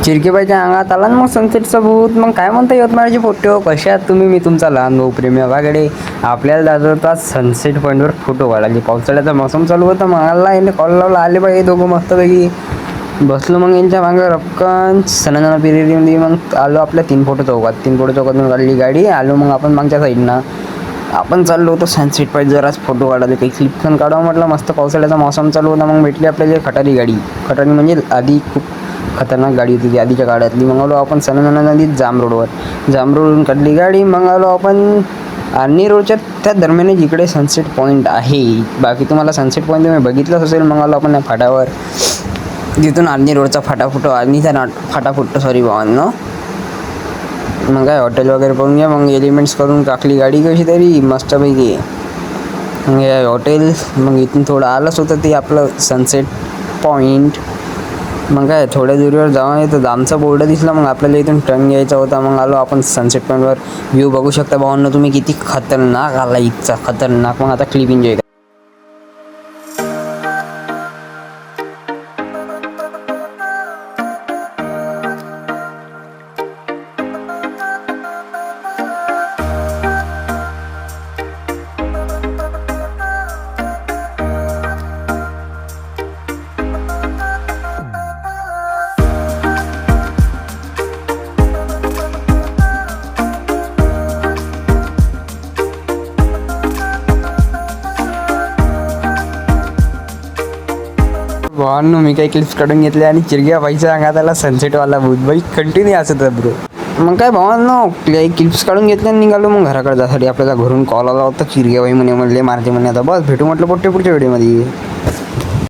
चिरकेबाईच्या अंगात आला ना मग सनसेटचा भूत. मग काय म्हणता यवतमाळचे फोटो कशा आहात तुम्ही? मी तुमचा लहान भाऊ प्रेमी वागडे. आपल्याला जायचं होता सनसेट पॉईंटवर फोटो काढायचे. पावसाळ्याचा मोसम चालू होता. मला याने कॉल लावला, आले बाई दोघं मस्तपैकी. बसलो मग यांच्या मागं रक्कन सणाना पिरियडमध्ये. मग आलो आपल्या 3 फोटो चौकातून काढली गाडी. आलो मग आपण मागच्या साईडनं आपण चाललो होतो सनसेट पॉईंट. जराच फोटो काढायला, काही क्लिप पण काढावं म्हटलं. मस्त पावसाळ्याचा मोसम चालू होता. मग भेटली आपल्याला खटारी गाडी. खटारी म्हणजे आधी खूप खतरनाक गाडी होती ती आधीच्या काळातली. मग आलो आपण सनाना नदीत जाम रोडवरून काढली गाडी. मग आलो आपण आर्नी रोडच्या त्या दरम्यान जिकडे सनसेट पॉईंट आहे. बाकी तुम्हाला सनसेट पॉईंट तुम्ही बघितलंच असेल. मग आलो आपण या फाट्यावर, तिथून आर्नी रोडचा फाटा फुटतो सॉरी भावांनो. मग काय हॉटेल वगैरे करून घ्या. मग एलिमेंट्स करून टाकली गाडी कशी तरी मस्तपैकी. मग हे हॉटेल, मग इथून थोडं आलंच होतं ते आपलं सनसेट पॉईंट. मग काय थोड्या दुरीवर जाऊन येतं आमचा बोर्ड दिसला. मग आपल्याला इथून टर्न घ्यायचा होता. मग आलो आपण सनसेट पॉईंटवर. व्ह्यू बघू शकता भावांनो तुम्ही, किती खतरनाक आला इथचा खतरनाक. मग आता क्लिप एन्जॉय करा. भावांनो मी काही क्लिप्स काढून घेतले आणि चिरग्या बाईच्या अंगात आला सनसेटवाला भूत. बाई कंटिन्यू असत ब्रो. मग काय भावांनो क्लिप्स काढून घेतले आणि निघालो मग घराकडे जासाठी. आपल्याला घरून कॉल आला होता, चिरग्या बाई म्हणले मारते म्हणे. आता बस भेटू म्हटलं पुढच्या व्हिडिओमध्ये.